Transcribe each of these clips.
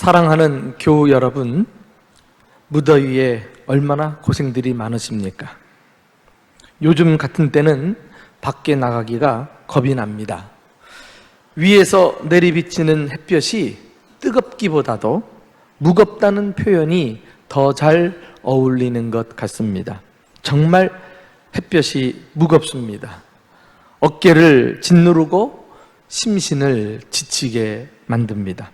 사랑하는 교우 여러분, 무더위에 얼마나 고생들이 많으십니까? 요즘 같은 때는 밖에 나가기가 겁이 납니다. 위에서 내리비치는 햇볕이 뜨겁기보다도 무겁다는 표현이 더 잘 어울리는 것 같습니다. 정말 햇볕이 무겁습니다. 어깨를 짓누르고 심신을 지치게 만듭니다.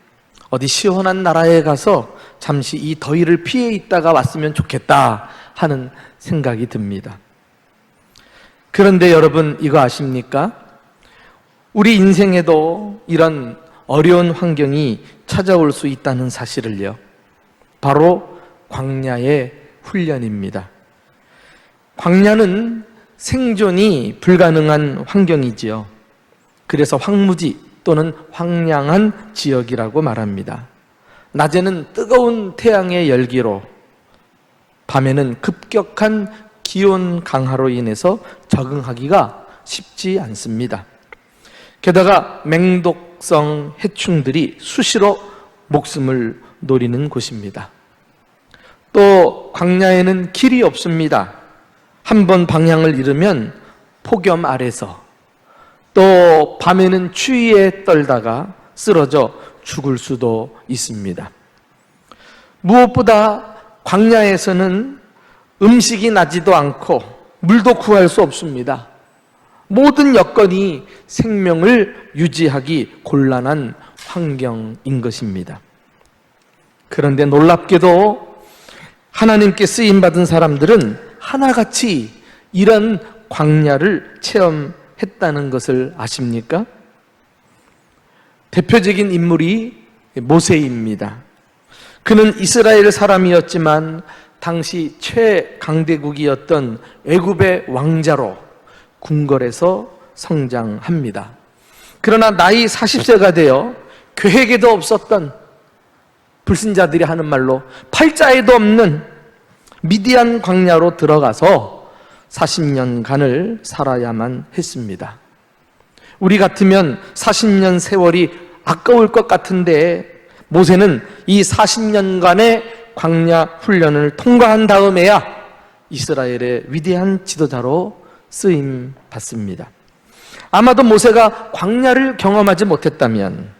어디 시원한 나라에 가서 잠시 이 더위를 피해 있다가 왔으면 좋겠다 하는 생각이 듭니다. 그런데 여러분, 이거 아십니까? 우리 인생에도 이런 어려운 환경이 찾아올 수 있다는 사실을요. 바로 광야의 훈련입니다. 광야는 생존이 불가능한 환경이지요. 그래서 황무지 또는 황량한 지역이라고 말합니다. 낮에는 뜨거운 태양의 열기로, 밤에는 급격한 기온 강하로 인해서 적응하기가 쉽지 않습니다. 게다가 맹독성 해충들이 수시로 목숨을 노리는 곳입니다. 또 광야에는 길이 없습니다. 한번 방향을 잃으면 폭염 아래서, 또 밤에는 추위에 떨다가 쓰러져 죽을 수도 있습니다. 무엇보다 광야에서는 음식이 나지도 않고 물도 구할 수 없습니다. 모든 여건이 생명을 유지하기 곤란한 환경인 것입니다. 그런데 놀랍게도 하나님께 쓰임받은 사람들은 하나같이 이런 광야를 체험했다는 것을 아십니까? 대표적인 인물이 모세입니다. 그는 이스라엘 사람이었지만 당시 최강대국이었던 애굽의 왕자로 궁궐에서 성장합니다. 그러나 나이 40세가 되어 계획에도 없었던, 불신자들이 하는 말로 팔자에도 없는 미디안 광야로 들어가서 40년간을 살아야만 했습니다. 우리 같으면 40년 세월이 아까울 것 같은데 모세는 이 40년간의 광야 훈련을 통과한 다음에야 이스라엘의 위대한 지도자로 쓰임 받습니다. 아마도 모세가 광야를 경험하지 못했다면,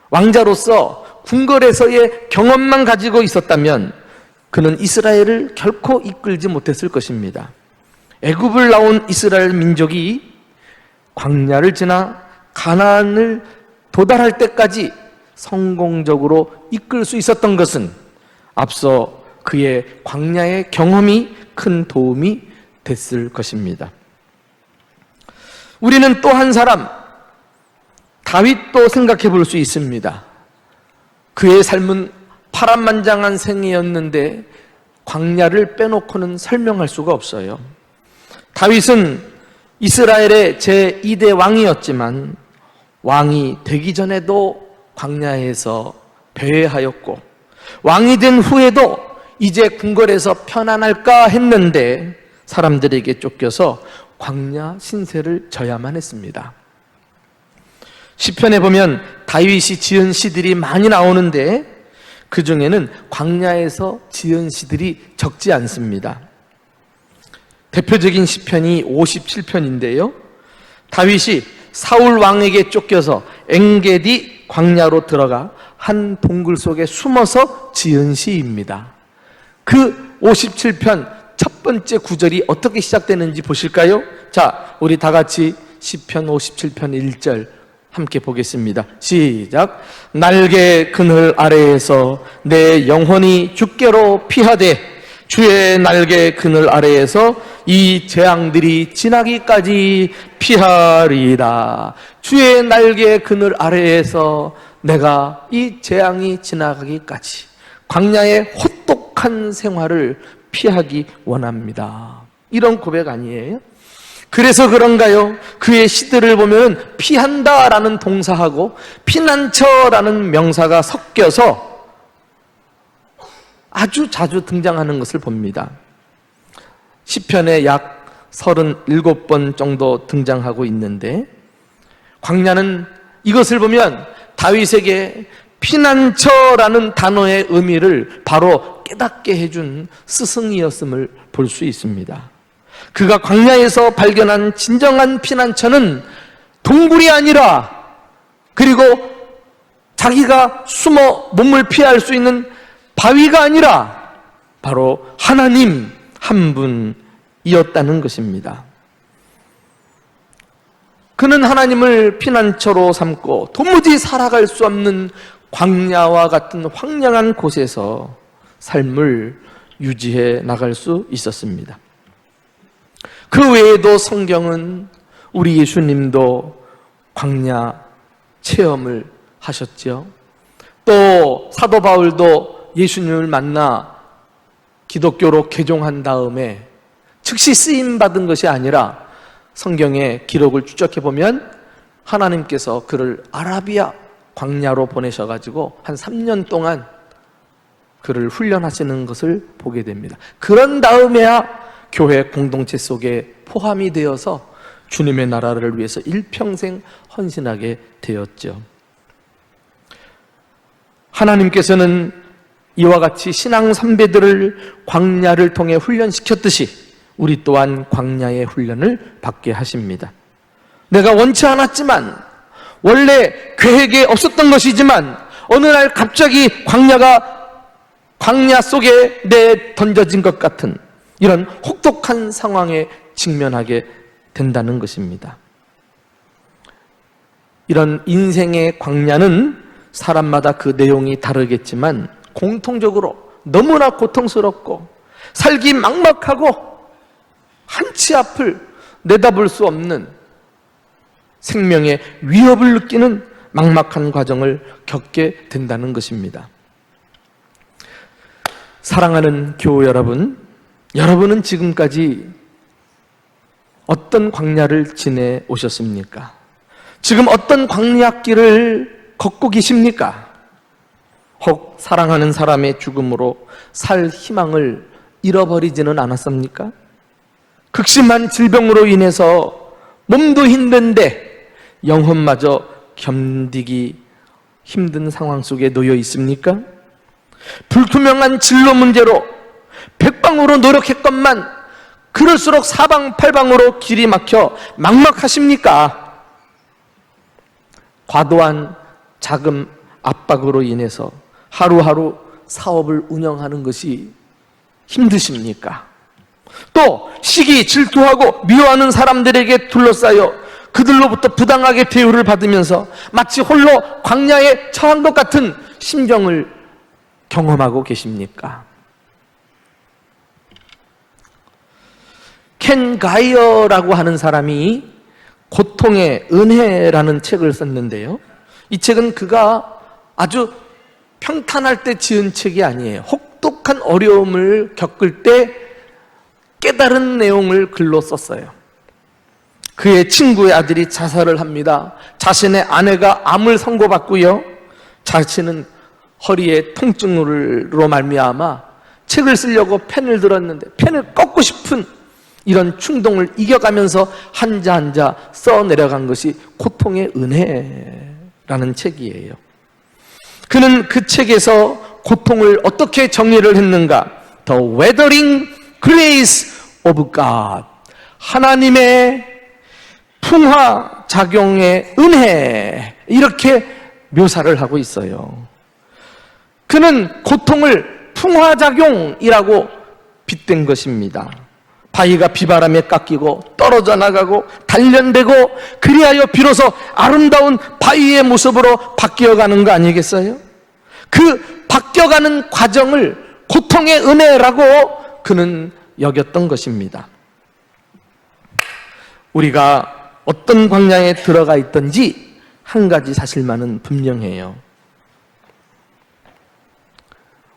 왕자로서 궁궐에서의 경험만 가지고 있었다면 그는 이스라엘을 결코 이끌지 못했을 것입니다. 애굽을 나온 이스라엘 민족이 광야를 지나 가나안을 도달할 때까지 성공적으로 이끌 수 있었던 것은 앞서 그의 광야의 경험이 큰 도움이 됐을 것입니다. 우리는 또 한 사람, 다윗도 생각해 볼 수 있습니다. 그의 삶은 파란만장한 생애였는데 광야를 빼놓고는 설명할 수가 없어요. 다윗은 이스라엘의 제2대 왕이었지만 왕이 되기 전에도 광야에서 배회하였고, 왕이 된 후에도 이제 궁궐에서 편안할까 했는데 사람들에게 쫓겨서 광야 신세를 져야만 했습니다. 시편에 보면 다윗이 지은 시들이 많이 나오는데 그 중에는 광야에서 지은 시들이 적지 않습니다. 대표적인 시편이 57편인데요. 다윗이 사울 왕에게 쫓겨서 엥게디 광야로 들어가 한 동굴 속에 숨어서 지은 시입니다. 그 57편 첫 번째 구절이 어떻게 시작되는지 보실까요? 자, 우리 다 같이 시편 57편 1절 함께 보겠습니다. 시작. 날개 그늘 아래에서 내 영혼이 주께로 피하되 주의 날개 그늘 아래에서 이 재앙들이 지나기까지 피하리이다. 주의 날개 그늘 아래에서 내가 이 재앙이 지나가기까지 광야의 혹독한 생활을 피하기 원합니다. 이런 고백 아니에요? 그래서 그런가요? 그의 시들을 보면 피한다라는 동사하고 피난처라는 명사가 섞여서 아주 자주 등장하는 것을 봅니다. 시편에 약 37번 정도 등장하고 있는데, 광야는 이것을 보면 다윗에게 피난처라는 단어의 의미를 바로 깨닫게 해준 스승이었음을 볼 수 있습니다. 그가 광야에서 발견한 진정한 피난처는 동굴이 아니라, 그리고 자기가 숨어 몸을 피할 수 있는 바위가 아니라 바로 하나님 한 분이었다는 것입니다. 그는 하나님을 피난처로 삼고 도무지 살아갈 수 없는 광야와 같은 황량한 곳에서 삶을 유지해 나갈 수 있었습니다. 그 외에도 성경은 우리 예수님도 광야 체험을 하셨죠. 또 사도 바울도 예수님을 만나 기독교로 개종한 다음에 즉시 쓰임받은 것이 아니라 성경의 기록을 추적해 보면 하나님께서 그를 아라비아 광야로 보내셔가지고 한 3년 동안 그를 훈련하시는 것을 보게 됩니다. 그런 다음에야 교회 공동체 속에 포함이 되어서 주님의 나라를 위해서 일평생 헌신하게 되었죠. 하나님께서는 이와 같이 신앙 선배들을 광야를 통해 훈련시켰듯이 우리 또한 광야의 훈련을 받게 하십니다. 내가 원치 않았지만, 원래 계획에 없었던 것이지만 어느 날 갑자기 광야 속에 던져진 것 같은 이런 혹독한 상황에 직면하게 된다는 것입니다. 이런 인생의 광야는 사람마다 그 내용이 다르겠지만 공통적으로 너무나 고통스럽고 살기 막막하고 한치 앞을 내다볼 수 없는 생명의 위협을 느끼는 막막한 과정을 겪게 된다는 것입니다. 사랑하는 교우 여러분, 여러분은 지금까지 어떤 광야를 지내 오셨습니까? 지금 어떤 광야길을 걷고 계십니까? 혹 사랑하는 사람의 죽음으로 살 희망을 잃어버리지는 않았습니까? 극심한 질병으로 인해서 몸도 힘든데 영혼마저 견디기 힘든 상황 속에 놓여 있습니까? 불투명한 진로 문제로 백방으로 노력했건만 그럴수록 사방팔방으로 길이 막혀 막막하십니까? 과도한 자금 압박으로 인해서 하루하루 사업을 운영하는 것이 힘드십니까? 또 시기, 질투하고 미워하는 사람들에게 둘러싸여 그들로부터 부당하게 대우를 받으면서 마치 홀로 광야에 처한 것 같은 심정을 경험하고 계십니까? 켄 가이어라고 하는 사람이 고통의 은혜라는 책을 썼는데요, 이 책은 그가 아주 평탄할 때 지은 책이 아니에요. 혹독한 어려움을 겪을 때 깨달은 내용을 글로 썼어요. 그의 친구의 아들이 자살을 합니다. 자신의 아내가 암을 선고받고요, 자신은 허리에 통증으로 말미암아 책을 쓰려고 펜을 들었는데 펜을 꺾고 싶은 이런 충동을 이겨가면서 한자 한자 써내려간 것이 고통의 은혜라는 책이에요. 그는 그 책에서 고통을 어떻게 정의를 했는가? The weathering grace of God, 하나님의 풍화작용의 은혜, 이렇게 묘사를 하고 있어요. 그는 고통을 풍화작용이라고 빗댄 것입니다. 바위가 비바람에 깎이고 떨어져 나가고 단련되고 그리하여 비로소 아름다운 바위의 모습으로 바뀌어가는 거 아니겠어요? 그 바뀌어가는 과정을 고통의 은혜라고 그는 여겼던 것입니다. 우리가 어떤 광야에 들어가 있든지 한 가지 사실만은 분명해요.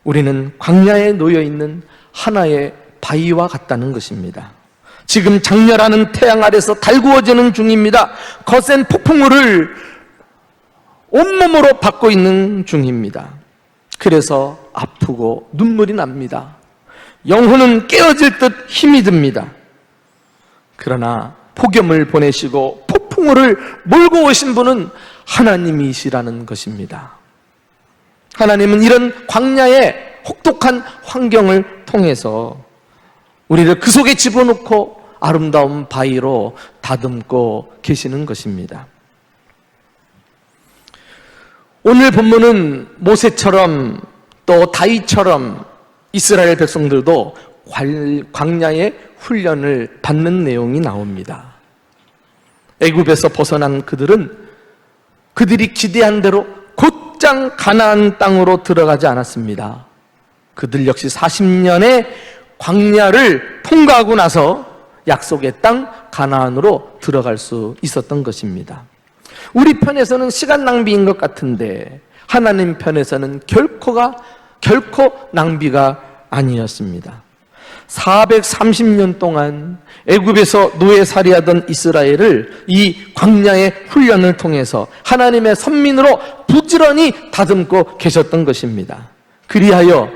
우리는 광야에 놓여 있는 하나의 바위와 같다는 것입니다. 지금 장렬하는 태양 아래서 달구어지는 중입니다. 거센 폭풍우를 온몸으로 받고 있는 중입니다. 그래서 아프고 눈물이 납니다. 영혼은 깨어질 듯 힘이 듭니다. 그러나 폭염을 보내시고 폭풍우를 몰고 오신 분은 하나님이시라는 것입니다. 하나님은 이런 광야의 혹독한 환경을 통해서 우리를 그 속에 집어넣고 아름다운 바위로 다듬고 계시는 것입니다. 오늘 본문은 모세처럼 또 다윗처럼 이스라엘 백성들도 광야의 훈련을 받는 내용이 나옵니다. 애굽에서 벗어난 그들이 기대한 대로 곧장 가나안 땅으로 들어가지 않았습니다. 그들 역시 40년의 광야를 통과하고 나서 약속의 땅 가나안으로 들어갈 수 있었던 것입니다. 우리 편에서는 시간 낭비인 것 같은데 하나님 편에서는 결코 낭비가 아니었습니다. 430년 동안 애굽에서 노예살이하던 이스라엘을 이 광야의 훈련을 통해서 하나님의 선민으로 부지런히 다듬고 계셨던 것입니다. 그리하여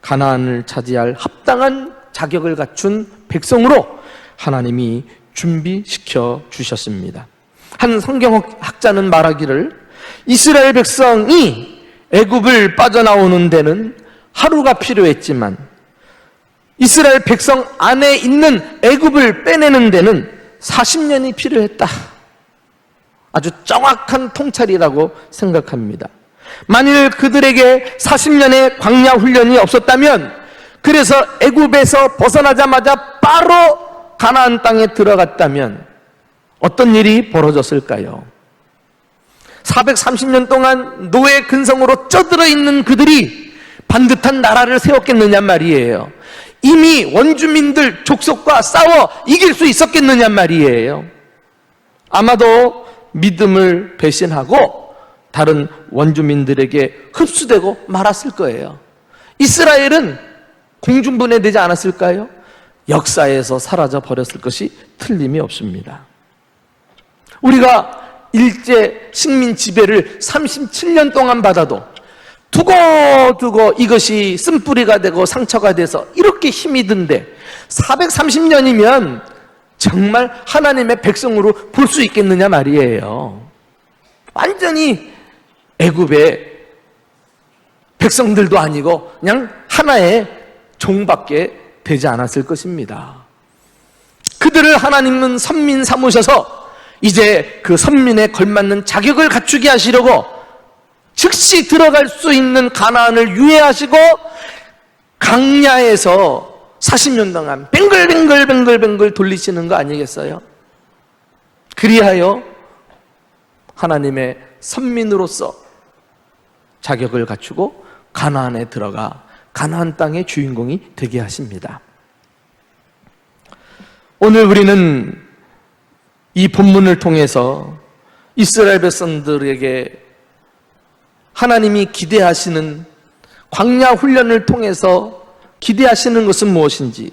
가나안을 차지할 합당한 자격을 갖춘 백성으로 하나님이 준비시켜 주셨습니다. 한 성경학자는 말하기를 이스라엘 백성이 애굽을 빠져나오는 데는 하루가 필요했지만 이스라엘 백성 안에 있는 애굽을 빼내는 데는 40년이 필요했다. 아주 정확한 통찰이라고 생각합니다. 만일 그들에게 40년의 광야 훈련이 없었다면, 그래서 애굽에서 벗어나자마자 바로 가나안 땅에 들어갔다면 어떤 일이 벌어졌을까요? 430년 동안 노예 근성으로 쪄들어 있는 그들이 반듯한 나라를 세웠겠느냐 말이에요. 이미 원주민들 족속과 싸워 이길 수 있었겠느냐 말이에요. 아마도 믿음을 배신하고 다른 원주민들에게 흡수되고 말았을 거예요. 이스라엘은 공중분해되지 않았을까요? 역사에서 사라져 버렸을 것이 틀림이 없습니다. 우리가 일제 식민 지배를 37년 동안 받아도 두고 이것이 쓴뿌리가 되고 상처가 돼서 이렇게 힘이 든데 430년이면 정말 하나님의 백성으로 볼 수 있겠느냐 말이에요. 완전히 애굽의 백성들도 아니고 그냥 하나의 종밖에 되지 않았을 것입니다. 그들을 하나님은 선민 삼으셔서 이제 그 선민에 걸맞는 자격을 갖추게 하시려고 즉시 들어갈 수 있는 가나안을 유예하시고 강야에서 40년 동안 뱅글뱅글 돌리시는 거 아니겠어요? 그리하여 하나님의 선민으로서 자격을 갖추고 가나안에 들어가 가나안 땅의 주인공이 되게 하십니다. 오늘 우리는 이 본문을 통해서 이스라엘 백성들에게 하나님이 기대하시는 광야 훈련을 통해서 기대하시는 것은 무엇인지,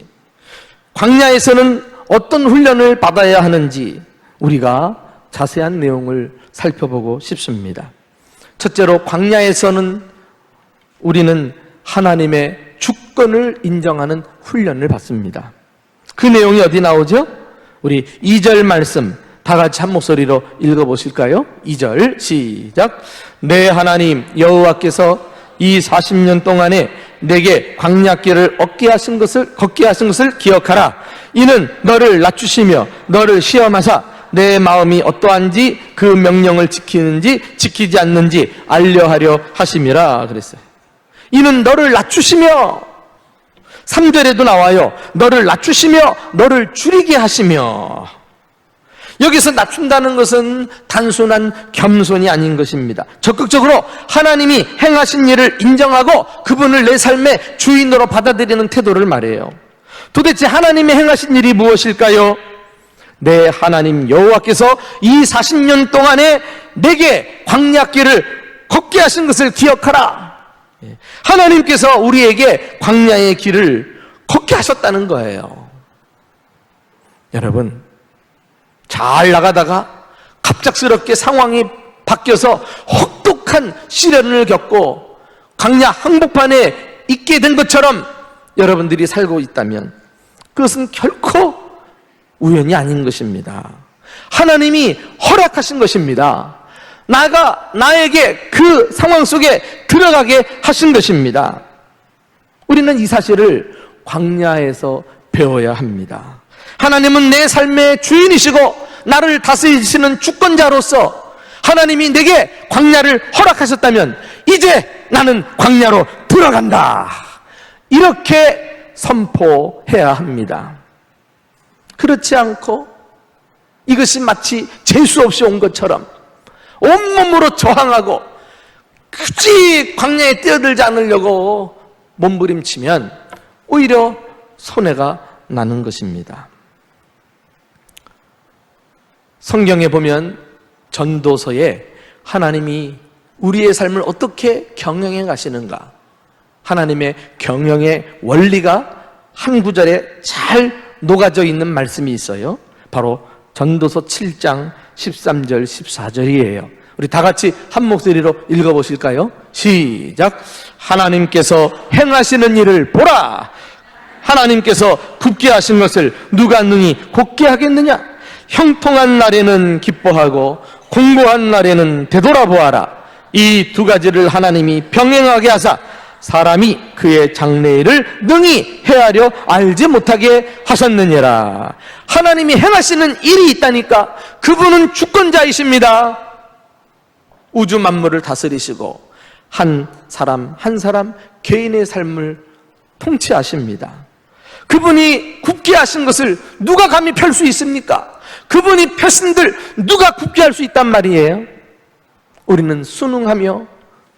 광야에서는 어떤 훈련을 받아야 하는지 우리가 자세한 내용을 살펴보고 싶습니다. 첫째로, 광야에서는 우리는 하나님의 주권을 인정하는 훈련을 받습니다. 그 내용이 어디 나오죠? 우리 2절 말씀 다 같이 한 목소리로 읽어보실까요? 2절 시작. 내 하나님 여호와께서 이 40년 동안에 내게 광야길을 걷게 하신 것을 기억하라. 이는 너를 낮추시며 너를 시험하사 내 마음이 어떠한지 그 명령을 지키는지 지키지 않는지 알려하려 하심이라 그랬어요. 이는 너를 낮추시며, 3절에도 나와요. 너를 낮추시며 너를 줄이게 하시며. 여기서 낮춘다는 것은 단순한 겸손이 아닌 것입니다. 적극적으로 하나님이 행하신 일을 인정하고 그분을 내 삶의 주인으로 받아들이는 태도를 말해요. 도대체 하나님이 행하신 일이 무엇일까요? 내 하나님 여호와께서 이 40년 동안에 내게 광야길을 걷게 하신 것을 기억하라. 하나님께서 우리에게 광야의 길을 걷게 하셨다는 거예요. 여러분, 잘 나가다가 갑작스럽게 상황이 바뀌어서 혹독한 시련을 겪고 광야 한복판에 있게 된 것처럼 여러분들이 살고 있다면 그것은 결코 우연이 아닌 것입니다. 하나님이 허락하신 것입니다. 나에게 그 상황 속에 들어가게 하신 것입니다. 우리는 이 사실을 광야에서 배워야 합니다. 하나님은 내 삶의 주인이시고 나를 다스리시는 주권자로서 하나님이 내게 광야를 허락하셨다면 이제 나는 광야로 들어간다, 이렇게 선포해야 합니다. 그렇지 않고 이것이 마치 재수 없이 온 것처럼 온몸으로 저항하고 굳이 광야에 뛰어들지 않으려고 몸부림치면 오히려 손해가 나는 것입니다. 성경에 보면 전도서에 하나님이 우리의 삶을 어떻게 경영해 가시는가, 하나님의 경영의 원리가 한 구절에 잘 녹아져 있는 말씀이 있어요. 바로 전도서 7장 13절 14절이에요. 우리 다 같이 한 목소리로 읽어보실까요? 시작. 하나님께서 행하시는 일을 보라. 하나님께서 굳게 하신 것을 누가 능히 곧게 하겠느냐? 형통한 날에는 기뻐하고 공고한 날에는 되돌아보아라. 이 두 가지를 하나님이 병행하게 하사 사람이 그의 장래일을 능히 헤아려 알지 못하게 하셨느니라. 하나님이 행하시는 일이 있다니까. 그분은 주권자이십니다. 우주 만물을 다스리시고 한 사람 한 사람 개인의 삶을 통치하십니다. 그분이 굳게 하신 것을 누가 감히 펼 수 있습니까? 그분이 펴신들 누가 굳게 할 수 있단 말이에요. 우리는 순응하며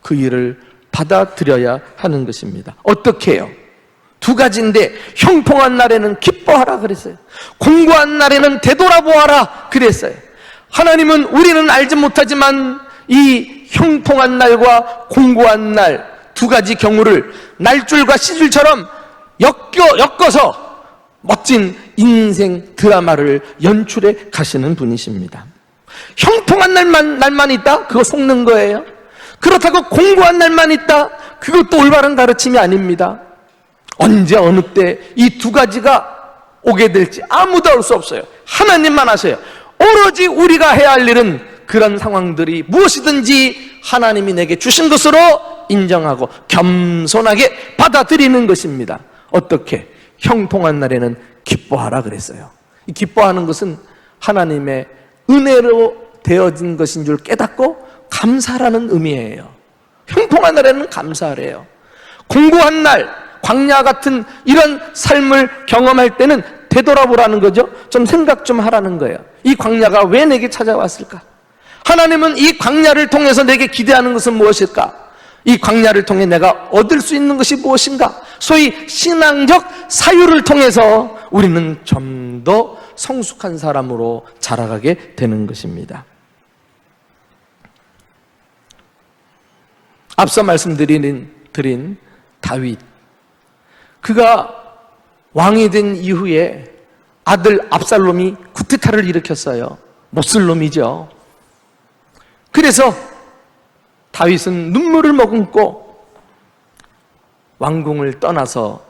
그 일을 받아들여야 하는 것입니다. 어떻게 해요? 두 가지인데 형통한 날에는 기뻐하라 그랬어요. 공고한 날에는 되돌아보아라 그랬어요. 하나님은 우리는 알지 못하지만 이 형통한 날과 공고한 날 두 가지 경우를 날줄과 시줄처럼 엮어서 멋진 인생 드라마를 연출해 가시는 분이십니다. 형통한 날만 있다? 그거 속는 거예요. 그렇다고 공고한 날만 있다? 그것도 올바른 가르침이 아닙니다. 언제 어느 때 이 두 가지가 오게 될지 아무도 알 수 없어요. 하나님만 아세요. 오로지 우리가 해야 할 일은 그런 상황들이 무엇이든지 하나님이 내게 주신 것으로 인정하고 겸손하게 받아들이는 것입니다. 어떻게? 형통한 날에는 기뻐하라 그랬어요. 이 기뻐하는 것은 하나님의 은혜로 되어진 것인 줄 깨닫고 감사라는 의미예요. 형통한 날에는 감사하래요. 공고한 날, 광야 같은 이런 삶을 경험할 때는 되돌아보라는 거죠. 좀 생각 좀 하라는 거예요. 이 광야가 왜 내게 찾아왔을까? 하나님은 이 광야를 통해서 내게 기대하는 것은 무엇일까? 이 광야를 통해 내가 얻을 수 있는 것이 무엇인가? 소위 신앙적 사유를 통해서 우리는 좀 더 성숙한 사람으로 자라가게 되는 것입니다. 앞서 말씀드린 다윗, 그가 왕이 된 이후에 아들 압살롬이 쿠데타를 일으켰어요. 못쓸 놈이죠. 그래서 다윗은 눈물을 머금고 왕궁을 떠나서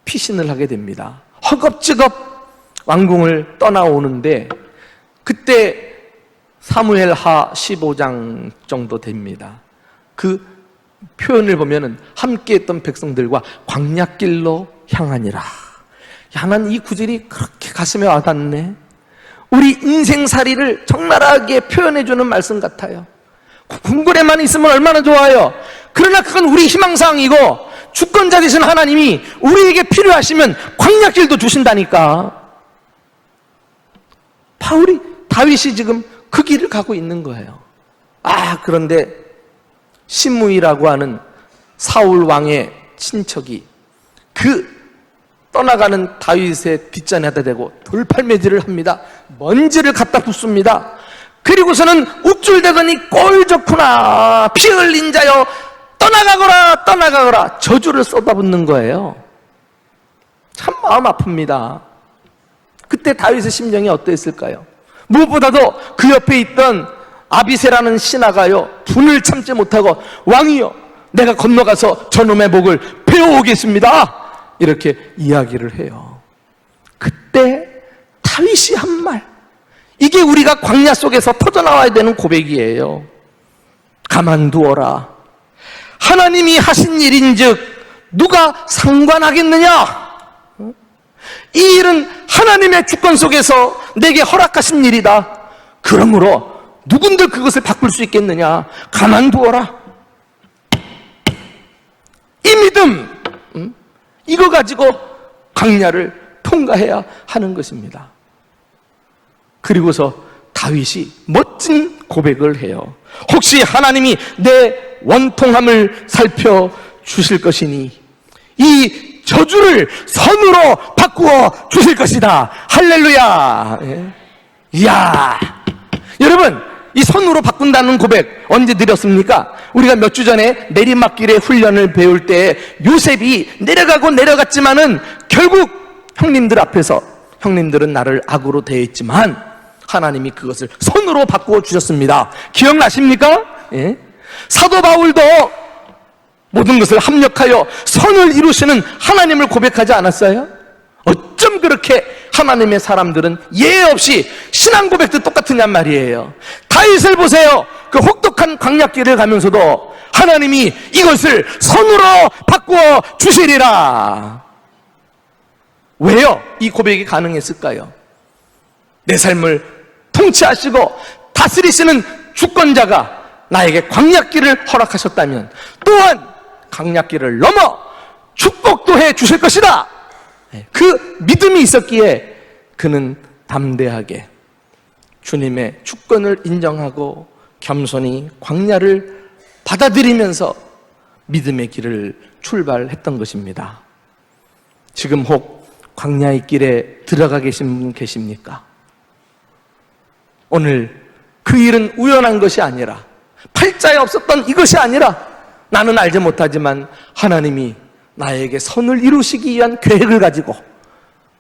피신을 하게 됩니다. 허겁지겁 왕궁을 떠나오는데 그때 사무엘하 15장 정도 됩니다. 그 표현을 보면은 함께 했던 백성들과 광야길로 향하니라. 야, 난 이 구절이 그렇게 가슴에 와닿네. 우리 인생살이를 적나라하게 표현해주는 말씀 같아요. 궁궐에만 있으면 얼마나 좋아요. 그러나 그건 우리 희망사항이고 주권자 되신 하나님이 우리에게 필요하시면 광야길도 주신다니까. 다윗이 지금 그 길을 가고 있는 거예요. 그런데 시므이라고 하는 사울 왕의 친척이 그 떠나가는 다윗의 뒷전에다 대고 돌팔매질을 합니다. 먼지를 갖다 붓습니다. 그리고서는 우쭐대더니 꼴 좋구나, 피 흘린 자여 떠나가거라 저주를 쏟아붓는 거예요. 참 마음 아픕니다. 그때 다윗의 심정이 어떠했을까요? 무엇보다도 그 옆에 있던 아비새라는 신하가요, 분을 참지 못하고 왕이여, 내가 건너가서 저놈의 목을 베어오겠습니다, 이렇게 이야기를 해요. 그때 다윗이 한 말, 이게 우리가 광야 속에서 터져나와야 되는 고백이에요. 가만두어라. 하나님이 하신 일인즉 누가 상관하겠느냐? 이 일은 하나님의 주권 속에서 내게 허락하신 일이다. 그러므로 누군들 그것을 바꿀 수 있겠느냐? 가만두어라. 이 믿음, 이거 가지고 광야를 통과해야 하는 것입니다. 그리고서 다윗이 멋진 고백을 해요. 혹시 하나님이 내 원통함을 살펴주실 것이니 이 저주를 선으로 바꾸어 주실 것이다. 할렐루야. 이야, 여러분, 이 선으로 바꾼다는 고백 언제 드렸습니까? 우리가 몇 주 전에 내리막길의 훈련을 배울 때 요셉이 내려가고 내려갔지만은 결국 형님들 앞에서, 형님들은 나를 악으로 대했지만 하나님이 그것을 선으로 바꾸어 주셨습니다. 기억나십니까? 예? 사도 바울도 모든 것을 합력하여 선을 이루시는 하나님을 고백하지 않았어요? 어쩜 그렇게 하나님의 사람들은 예외 없이 신앙 고백도 똑같으냔 말이에요. 다윗을 보세요. 그 혹독한 광야길을 가면서도 하나님이 이것을 선으로 바꾸어 주시리라. 왜요? 이 고백이 가능했을까요? 내 삶을 통치하시고 다스리시는 주권자가 나에게 광야길을 허락하셨다면 또한 광야길을 넘어 축복도 해 주실 것이다. 그 믿음이 있었기에 그는 담대하게 주님의 주권을 인정하고 겸손히 광야를 받아들이면서 믿음의 길을 출발했던 것입니다. 지금 혹 광야의 길에 들어가 계신 분 계십니까? 오늘 그 일은 우연한 것이 아니라, 팔자에 없었던 이것이 아니라, 나는 알지 못하지만 하나님이 나에게 선을 이루시기 위한 계획을 가지고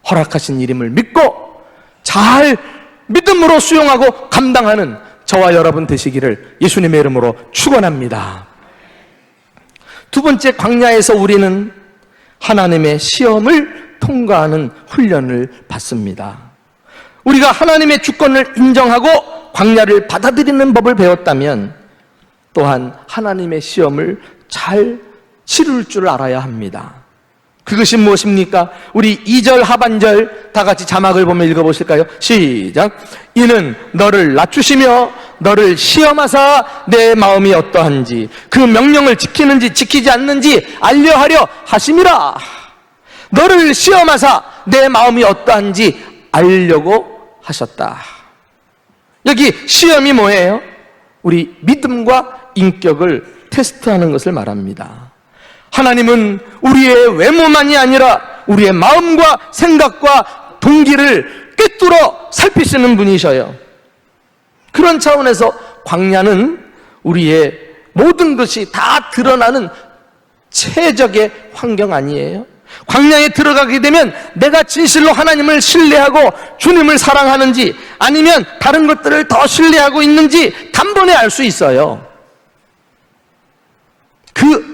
허락하신 일임을 믿고 잘 믿음으로 수용하고 감당하는 저와 여러분 되시기를 예수님의 이름으로 축원합니다. 두 번째, 광야에서 우리는 하나님의 시험을 통과하는 훈련을 받습니다. 우리가 하나님의 주권을 인정하고 광야를 받아들이는 법을 배웠다면 또한 하나님의 시험을 잘 치를 줄 알아야 합니다. 그것이 무엇입니까? 우리 2절 하반절 다 같이 자막을 보며 읽어보실까요? 시작. 이는 너를 낮추시며 너를 시험하사 내 마음이 어떠한지 그 명령을 지키는지 지키지 않는지 알려하려 하심이라. 너를 시험하사 내 마음이 어떠한지 알려고 하셨다. 여기 시험이 뭐예요? 우리 믿음과 인격을 테스트하는 것을 말합니다. 하나님은 우리의 외모만이 아니라 우리의 마음과 생각과 동기를 꿰뚫어 살피시는 분이셔요. 그런 차원에서 광야는 우리의 모든 것이 다 드러나는 최적의 환경 아니에요? 광야에 들어가게 되면 내가 진실로 하나님을 신뢰하고 주님을 사랑하는지 아니면 다른 것들을 더 신뢰하고 있는지 단번에 알 수 있어요. 그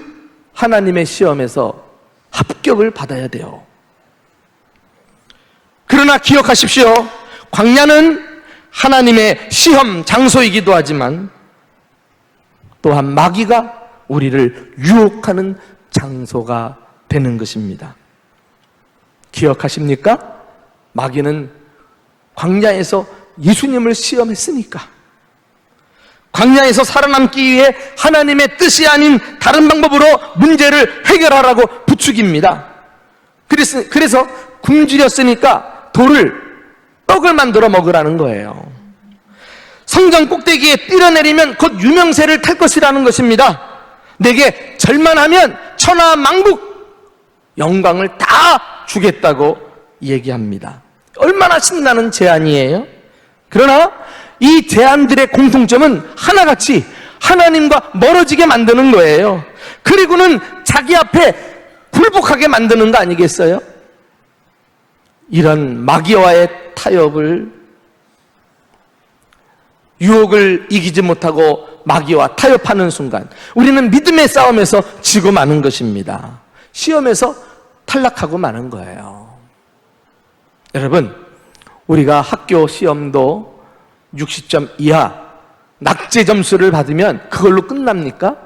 하나님의 시험에서 합격을 받아야 돼요. 그러나 기억하십시오. 광야는 하나님의 시험 장소이기도 하지만 또한 마귀가 우리를 유혹하는 장소가 되는 것입니다. 기억하십니까? 마귀는 광야에서 예수님을 시험했으니까, 광야에서 살아남기 위해 하나님의 뜻이 아닌 다른 방법으로 문제를 해결하라고 부추깁니다. 그래서 굶주렸으니까 떡을 만들어 먹으라는 거예요. 성전 꼭대기에 뛰어내리면 곧 유명세를 탈 것이라는 것입니다. 내게 절만하면 천하만국 영광을 다 주겠다고 얘기합니다. 얼마나 신나는 제안이에요. 그러나 이 제안들의 공통점은 하나같이 하나님과 멀어지게 만드는 거예요. 그리고는 자기 앞에 굴복하게 만드는 거 아니겠어요? 이런 마귀와의 타협을, 유혹을 이기지 못하고 마귀와 타협하는 순간 우리는 믿음의 싸움에서 지고 마는 것입니다. 시험에서 탈락하고 마는 거예요. 여러분, 우리가 학교 시험도 60점 이하 낙제 점수를 받으면 그걸로 끝납니까?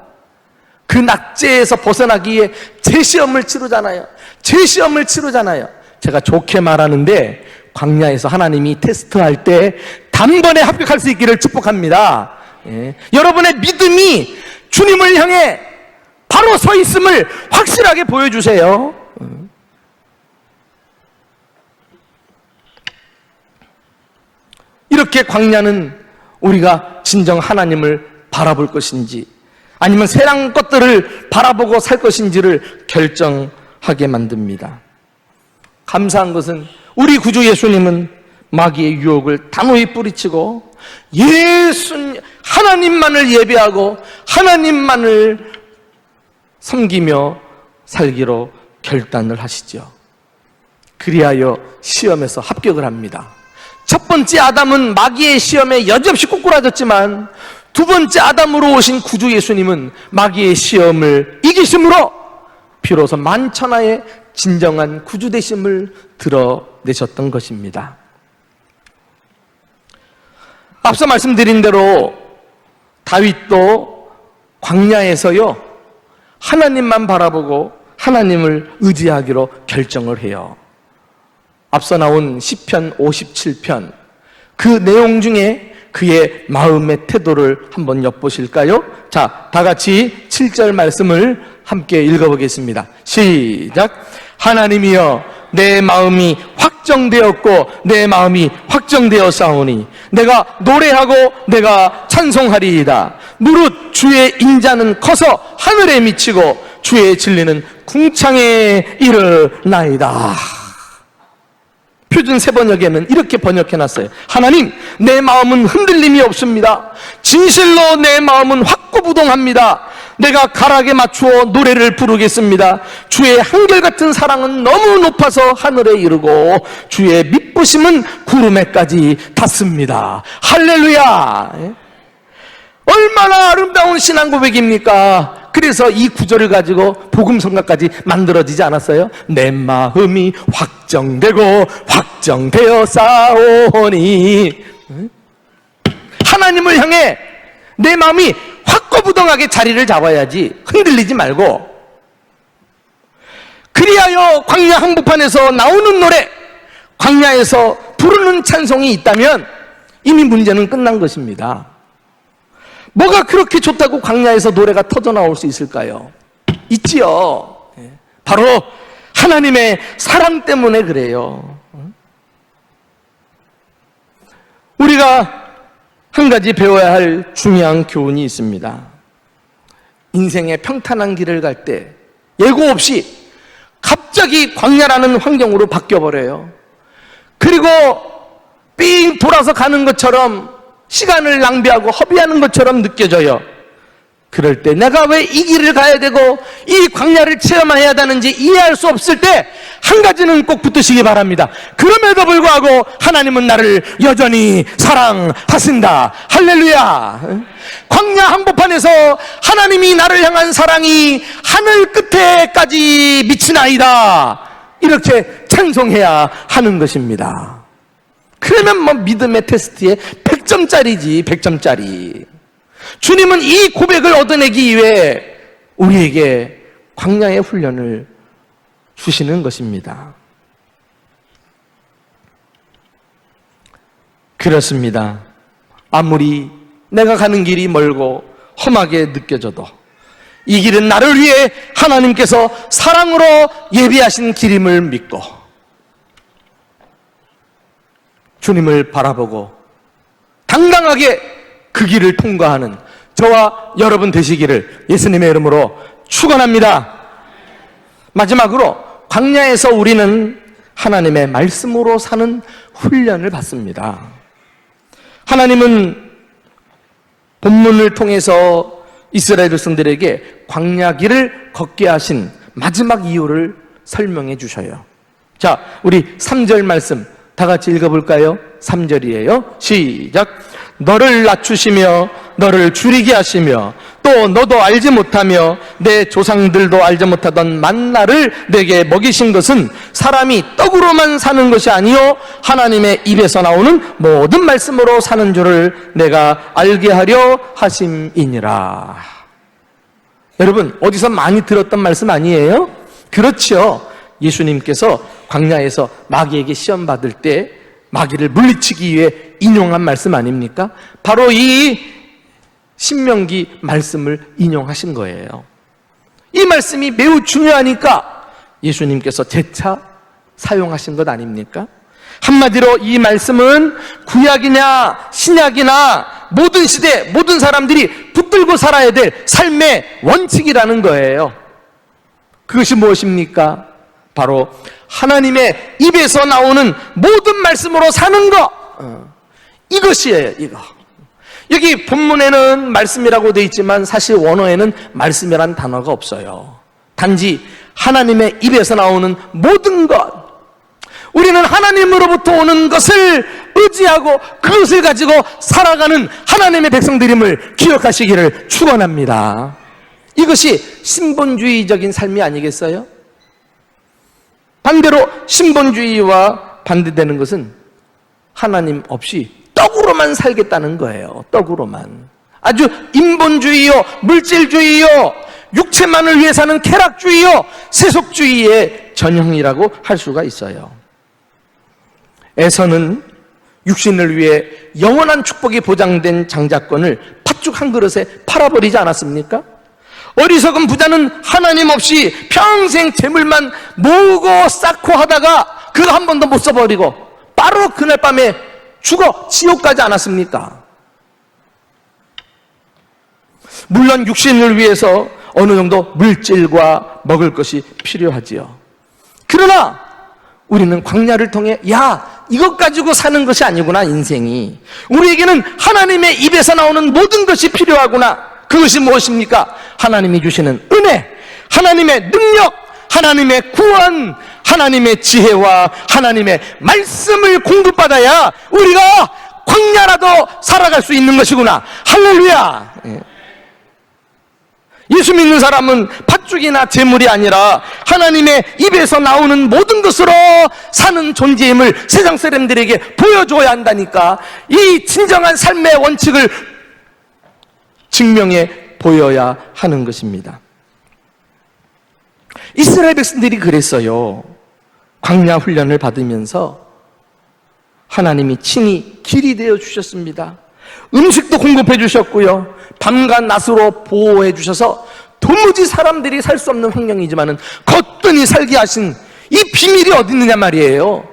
그 낙제에서 벗어나기 위해 재시험을 치르잖아요. 재시험을 치르잖아요. 제가 좋게 말하는데 광야에서 하나님이 테스트할 때 단번에 합격할 수 있기를 축복합니다. 예. 여러분의 믿음이 주님을 향해 바로 서 있음을 확실하게 보여주세요. 이렇게 광야는 우리가 진정 하나님을 바라볼 것인지 아니면 세상 것들을 바라보고 살 것인지를 결정하게 만듭니다. 감사한 것은 우리 구주 예수님은 마귀의 유혹을 단호히 뿌리치고 하나님만을 예배하고 하나님만을 섬기며 살기로 결단을 하시죠. 그리하여 시험에서 합격을 합니다. 첫 번째 아담은 마귀의 시험에 여지없이 꼬꾸라졌지만 두 번째 아담으로 오신 구주 예수님은 마귀의 시험을 이기심으로 비로소 만천하의 진정한 구주 되심을 드러내셨던 것입니다. 앞서 말씀드린 대로 다윗도 광야에서요 하나님만 바라보고 하나님을 의지하기로 결정을 해요. 앞서 나온 시편 57편 그 내용 중에 그의 마음의 태도를 한번 엿보실까요? 자, 다 같이 7절 말씀을 함께 읽어보겠습니다. 시작. 하나님이여 내 마음이 확정되었고 내 마음이 확정되었사오니 내가 노래하고 내가 찬송하리이다. 무릇 주의 인자는 커서 하늘에 미치고 주의 진리는 궁창에 이르나이다. 표준 세번역에는 이렇게 번역해놨어요. 하나님, 내 마음은 흔들림이 없습니다. 진실로 내 마음은 확고부동합니다. 내가 가락에 맞추어 노래를 부르겠습니다. 주의 한결같은 사랑은 너무 높아서 하늘에 이르고 주의 미쁘심은 구름에까지 닿습니다. 할렐루야. 얼마나 아름다운 신앙 고백입니까? 그래서 이 구절을 가지고 복음성가까지 만들어지지 않았어요? 내 마음이 확정되고 확정되어 싸우니 하나님을 향해 내 마음이 확고부동하게 자리를 잡아야지 흔들리지 말고. 그리하여 광야 한복판에서 나오는 노래, 광야에서 부르는 찬송이 있다면 이미 문제는 끝난 것입니다. 뭐가 그렇게 좋다고 광야에서 노래가 터져 나올 수 있을까요? 있지요. 바로 하나님의 사랑 때문에 그래요. 우리가 한 가지 배워야 할 중요한 교훈이 있습니다. 인생의 평탄한 길을 갈 때 예고 없이 갑자기 광야라는 환경으로 바뀌어버려요. 그리고 삥 돌아서 가는 것처럼 시간을 낭비하고 허비하는 것처럼 느껴져요. 그럴 때 내가 왜 이 길을 가야 되고 이 광야를 체험해야 되는지 이해할 수 없을 때 한 가지는 꼭 붙드시기 바랍니다. 그럼에도 불구하고 하나님은 나를 여전히 사랑하신다. 할렐루야. 광야 한복판에서 하나님이 나를 향한 사랑이 하늘 끝에까지 미치나이다. 이렇게 찬송해야 하는 것입니다. 그러면 뭐 믿음의 테스트에 100점짜리지 100점짜리. 주님은 이 고백을 얻어내기 위해 우리에게 광야의 훈련을 주시는 것입니다. 그렇습니다. 아무리 내가 가는 길이 멀고 험하게 느껴져도 이 길은 나를 위해 하나님께서 사랑으로 예비하신 길임을 믿고 주님을 바라보고 당당하게 그 길을 통과하는 저와 여러분 되시기를 예수님의 이름으로 축원합니다. 마지막으로 광야에서 우리는 하나님의 말씀으로 사는 훈련을 받습니다. 하나님은 본문을 통해서 이스라엘 백성들에게 광야 길을 걷게 하신 마지막 이유를 설명해 주셔요. 자, 우리 3절 말씀 다 같이 읽어볼까요? 3절이에요. 시작. 너를 낮추시며 너를 줄이게 하시며 또 너도 알지 못하며 내 조상들도 알지 못하던 만나를 내게 먹이신 것은 사람이 떡으로만 사는 것이 아니요 하나님의 입에서 나오는 모든 말씀으로 사는 줄을 내가 알게 하려 하심이니라. 여러분, 어디서 많이 들었던 말씀 아니에요? 그렇죠. 예수님께서 광야에서 마귀에게 시험 받을 때 마귀를 물리치기 위해 인용한 말씀 아닙니까? 바로 이 신명기 말씀을 인용하신 거예요. 이 말씀이 매우 중요하니까 예수님께서 재차 사용하신 것 아닙니까? 한마디로 이 말씀은 구약이냐 신약이나 모든 시대 모든 사람들이 붙들고 살아야 될 삶의 원칙이라는 거예요. 그것이 무엇입니까? 바로 하나님의 입에서 나오는 모든 말씀으로 사는 것. 이것이에요. 이거. 여기 본문에는 말씀이라고 되어 있지만 사실 원어에는 말씀이란 단어가 없어요. 단지 하나님의 입에서 나오는 모든 것. 우리는 하나님으로부터 오는 것을 의지하고 그것을 가지고 살아가는 하나님의 백성들임을 기억하시기를 축원합니다. 이것이 신본주의적인 삶이 아니겠어요? 반대로 신본주의와 반대되는 것은 하나님 없이 떡으로만 살겠다는 거예요. 떡으로만. 아주 인본주의요, 물질주의요, 육체만을 위해 사는 쾌락주의요, 세속주의의 전형이라고 할 수가 있어요. 에서는 육신을 위해 영원한 축복이 보장된 장자권을 팥죽 한 그릇에 팔아버리지 않았습니까? 어리석은 부자는 하나님 없이 평생 재물만 모으고 쌓고 하다가 그거 한 번도 못 써버리고 바로 그날 밤에 죽어 지옥 가지 않았습니까? 물론 육신을 위해서 어느 정도 물질과 먹을 것이 필요하지요. 그러나 우리는 광야를 통해 이것 가지고 사는 것이 아니구나. 인생이 우리에게는 하나님의 입에서 나오는 모든 것이 필요하구나. 그것이 무엇입니까? 하나님이 주시는 은혜, 하나님의 능력, 하나님의 구원, 하나님의 지혜와 하나님의 말씀을 공급받아야 우리가 광야라도 살아갈 수 있는 것이구나. 할렐루야. 예수 믿는 사람은 팥죽이나 재물이 아니라 하나님의 입에서 나오는 모든 것으로 사는 존재임을 세상 사람들에게 보여줘야 한다니까. 이 진정한 삶의 원칙을 증명해 보여야 하는 것입니다. 이스라엘 백성들이 그랬어요. 광야 훈련을 받으면서 하나님이 친히 길이 되어 주셨습니다. 음식도 공급해 주셨고요, 밤과 낮으로 보호해 주셔서 도무지 사람들이 살 수 없는 환경이지만은 거뜬히 살게 하신 이 비밀이 어디 있느냐 말이에요.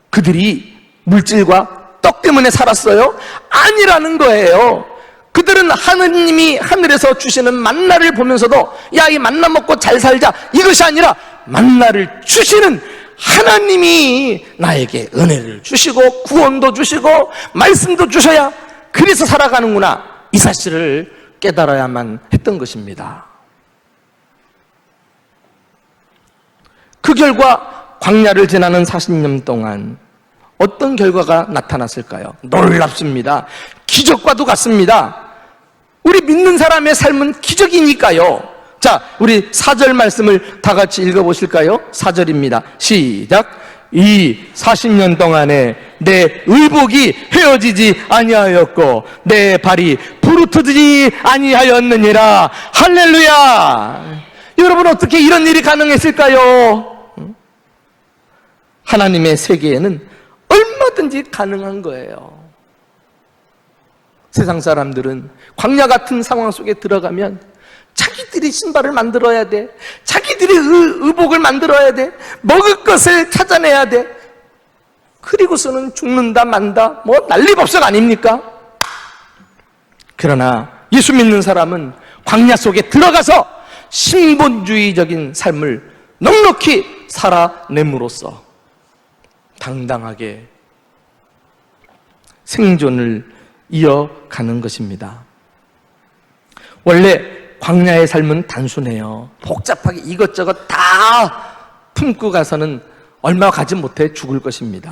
그들이 물질과 떡 때문에 살았어요? 아니라는 거예요. 그들은 하느님이 하늘에서 주시는 만나를 보면서도 이 만나 먹고 잘 살자, 이것이 아니라 만나를 주시는 하나님이 나에게 은혜를 주시고 구원도 주시고 말씀도 주셔야 그래서 살아가는구나, 이 사실을 깨달아야만 했던 것입니다. 그 결과 광야를 지나는 40년 동안 어떤 결과가 나타났을까요? 놀랍습니다. 기적과도 같습니다. 우리 믿는 사람의 삶은 기적이니까요. 자, 우리 4절 말씀을 다 같이 읽어보실까요? 4절입니다. 시작. 이 40년 동안에 내 의복이 헤어지지 아니하였고 내 발이 부르트지 아니하였느니라. 할렐루야. 여러분, 어떻게 이런 일이 가능했을까요? 하나님의 세계에는 얼마든지 가능한 거예요. 세상 사람들은 광야 같은 상황 속에 들어가면 자기들이 신발을 만들어야 돼, 자기들이 의복을 만들어야 돼, 먹을 것을 찾아내야 돼, 그리고서는 죽는다 만다, 난리법석 아닙니까? 그러나 예수 믿는 사람은 광야 속에 들어가서 신본주의적인 삶을 넉넉히 살아냄으로써 당당하게 생존을 이어가는 것입니다. 원래 광야의 삶은 단순해요. 복잡하게 이것저것 다 품고 가서는 얼마 가지 못해 죽을 것입니다.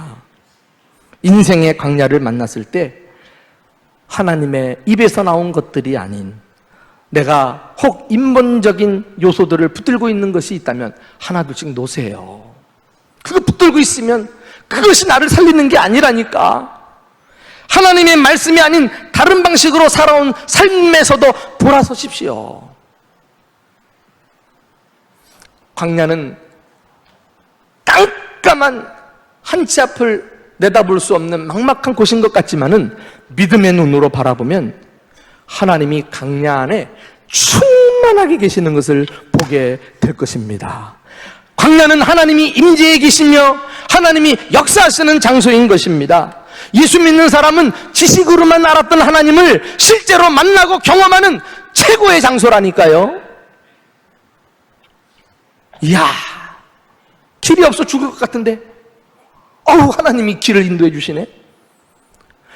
인생의 광야를 만났을 때 하나님의 입에서 나온 것들이 아닌 내가 혹 인본적인 요소들을 붙들고 있는 것이 있다면 하나둘씩 놓으세요. 그거 붙들고 있으면 그것이 나를 살리는 게 아니라니까. 하나님의 말씀이 아닌 다른 방식으로 살아온 삶에서도 돌아서십시오. 광야는 깜깜한 한치 앞을 내다볼 수 없는 막막한 곳인 것 같지만은 믿음의 눈으로 바라보면 하나님이 광야 안에 충만하게 계시는 것을 보게 될 것입니다. 광야는 하나님이 임재해 계시며 하나님이 역사하시는 장소인 것입니다. 예수 믿는 사람은 지식으로만 알았던 하나님을 실제로 만나고 경험하는 최고의 장소라니까요. 이야, 길이 없어 죽을 것 같은데 하나님이 길을 인도해 주시네.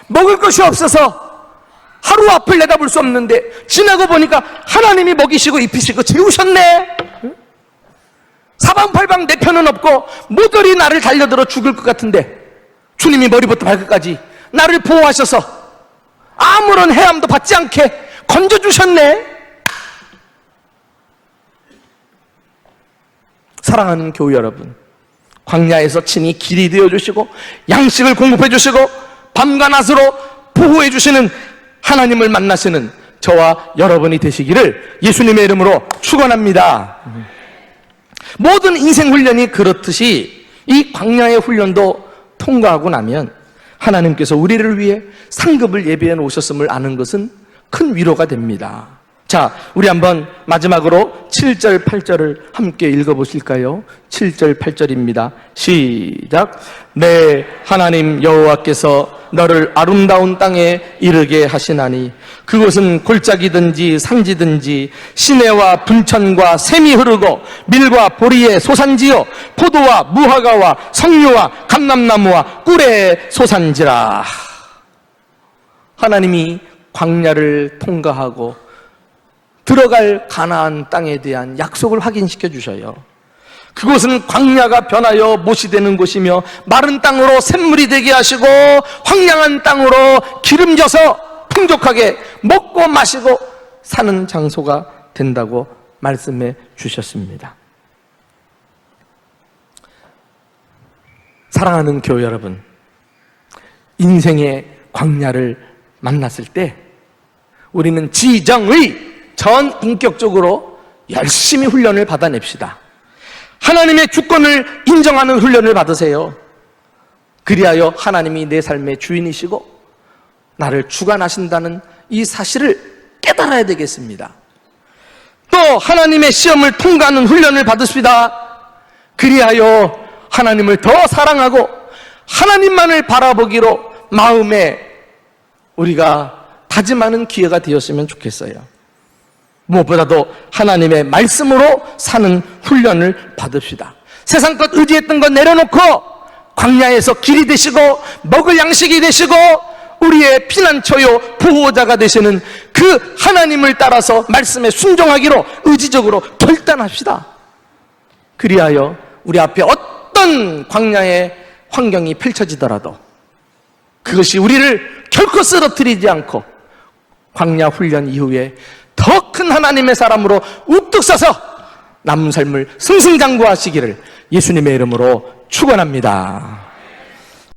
먹을 것이 없어서 하루 앞을 내다볼 수 없는데 지나고 보니까 하나님이 먹이시고 입히시고 재우셨네. 사방팔방 내 편은 없고 모조리 나를 달려들어 죽을 것 같은데 주님이 머리부터 발끝까지 나를 보호하셔서 아무런 해함도 받지 않게 건져주셨네. 사랑하는 교회 여러분, 광야에서 친히 길이 되어주시고 양식을 공급해주시고 밤과 낮으로 보호해주시는 하나님을 만나시는 저와 여러분이 되시기를 예수님의 이름으로 축원합니다. 모든 인생 훈련이 그렇듯이 이 광야의 훈련도 통과하고 나면 하나님께서 우리를 위해 상급을 예비해 놓으셨음을 아는 것은 큰 위로가 됩니다. 자, 우리 한번 마지막으로 7절, 8절을 함께 읽어보실까요? 7절, 8절입니다. 시작. 내 하나님 여호와께서 너를 아름다운 땅에 이르게 하시나니 그곳은 골짜기든지 산지든지 시내와 분천과 샘이 흐르고 밀과 보리의 소산지요 포도와 무화과와 석류와 감람나무와 꿀의 소산지라. 하나님이 광야를 통과하고 들어갈 가나안 땅에 대한 약속을 확인시켜 주셔요. 그곳은 광야가 변하여 못이 되는 곳이며 마른 땅으로 샘물이 되게 하시고 황량한 땅으로 기름져서 풍족하게 먹고 마시고 사는 장소가 된다고 말씀해 주셨습니다. 사랑하는 교회 여러분, 인생의 광야를 만났을 때 우리는 지정의 전 인격적으로 열심히 훈련을 받아냅시다. 하나님의 주권을 인정하는 훈련을 받으세요. 그리하여 하나님이 내 삶의 주인이시고 나를 주관하신다는 이 사실을 깨달아야 되겠습니다. 또 하나님의 시험을 통과하는 훈련을 받으십시다. 그리하여 하나님을 더 사랑하고 하나님만을 바라보기로 마음에 우리가 다짐하는 기회가 되었으면 좋겠어요. 무엇보다도 하나님의 말씀으로 사는 훈련을 받읍시다. 세상 것 의지했던 것 내려놓고 광야에서 길이 되시고 먹을 양식이 되시고 우리의 피난처요 보호자가 되시는 그 하나님을 따라서 말씀에 순종하기로 의지적으로 결단합시다. 그리하여 우리 앞에 어떤 광야의 환경이 펼쳐지더라도 그것이 우리를 결코 쓰러뜨리지 않고 광야 훈련 이후에 더 큰 하나님의 사람으로 우뚝 서서 남은 삶을 승승장구하시기를 예수님의 이름으로 축원합니다.